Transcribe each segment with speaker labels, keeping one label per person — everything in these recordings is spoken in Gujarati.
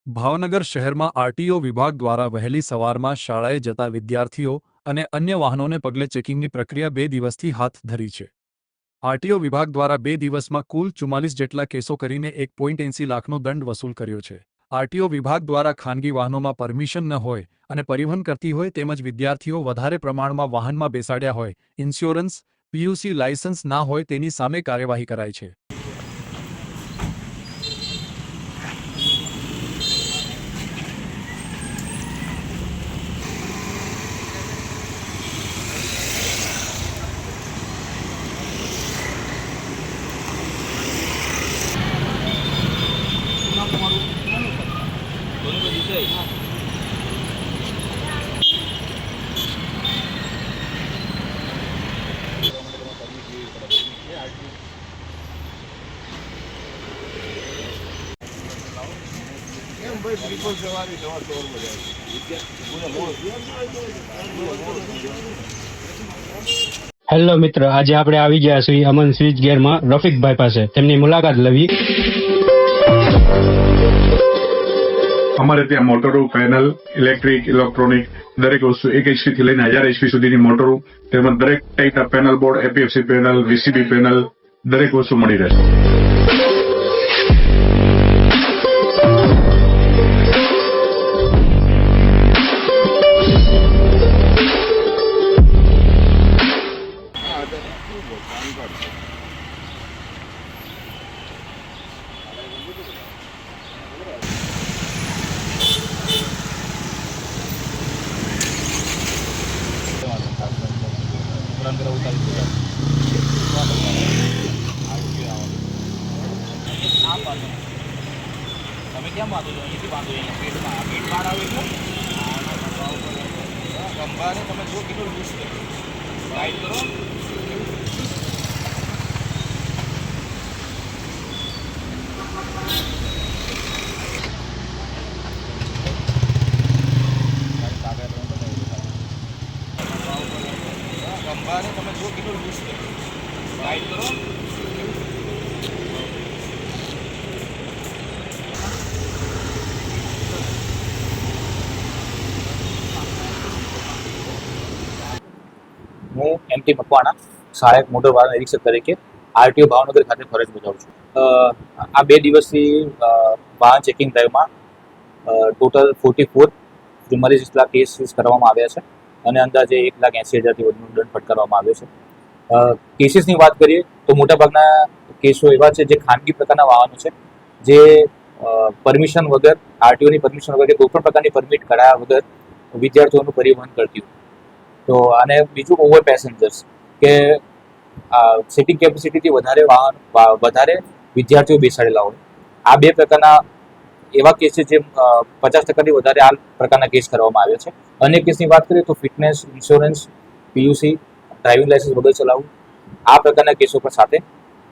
Speaker 1: ભાવનગર શહેરમાં આરટીઓ વિભાગ દ્વારા વહેલી સવારમાં શાળાએ જતા વિદ્યાર્થીઓ અને અન્ય વાહનોને પગલે ચેકિંગની પ્રક્રિયા 2 દિવસથી હાથ ધરી છે। આરટીઓ વિભાગ દ્વારા 2 દિવસમાં કુલ 44 જેટલા કેસો કરીને 1.80 લાખનો દંડ વસૂલ કર્યો છે। આરટીઓ વિભાગ દ્વારા ખાનગી વાહનોમાં પરમિશન ન હોય અને પરિવહન કરતી હોય તેમજ વિદ્યાર્થીઓ વધારે પ્રમાણમાં વાહનમાં બેસાડ્યા હોય, ઇન્સ્યોરન્સ, પીયુસી લાયસન્સ ના હોય તેની સામે કાર્યવાહી કરાય છે।
Speaker 2: હેલો મિત્ર, આજે આપણે આવી ગયા છીએ અમન સ્વિચ ગેરમાં રફીકભાઈ પાસે। તેમની મુલાકાત લેવી।
Speaker 3: અમારે ત્યાં મોટરો, પેનલ, ઇલેક્ટ્રિક, ઇલેક્ટ્રોનિક દરેક વસ્તુ 1 HP થી લઈને 1000 HP સુધીની મોટરો તેમજ દરેક ટાઈપના પેનલ બોર્ડ, એપીએફસી પેનલ, વીસીબી પેનલ દરેક વસ્તુ મળી રહેશે।
Speaker 4: તમે કેમ બાંધો છો? અહીંથી બાંધો, અહીંયા પેટમાં પેટ બહાર આવે એટલે ગંભાને તમે જો કેટલું લૂઝ છે, ટાઈટ કરો। ગંભાને તમે જો કેટલું લૂઝ છે, ટાઈટ કરો। હું એમટી મકવાણા, સહાયક મોટર વાહન નિરીક્ષક તરીકે આરટીઓ ભાવનગર ખાતે ફરજ બજાવું છું। આ 2 દિવસથી વાહન ચેકિંગ ડ્રાઈવમાં ટોટલ 44 લાખ કેસીસ કરવામાં આવ્યા છે અને અંદાજે 1,80,000થી વધુનો દંડ ફટકારવામાં આવ્યો છે। કેસીસની વાત કરીએ તો મોટાભાગના કેસો એવા છે જે ખાનગી પ્રકારના વાહનો છે, જે પરમિશન વગર, આરટીઓની પરમિશન વગર કે કોઈપણ પ્રકારની પરમિટ કઢાયા વગર વિદ્યાર્થીઓનું પરિવહન કરતી હોય। તો અને બીજું ઓવર પેસેન્જર્સ, કે સિટિંગ કેપેસિટીથી વધારે વિદ્યાર્થીઓ બેસાડેલા હોય। આ 2 પ્રકારના એવા કેસ છે જે 50%થી વધારે આ પ્રકારના કેસ કરવામાં આવ્યા છે। અન્ય કેસની વાત કરીએ તો fitness, insurance, PUC, driving licence વગર ચલાવવું, આ પ્રકારના કેસો પણ સાથે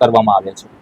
Speaker 4: કરવામાં આવ્યા છે।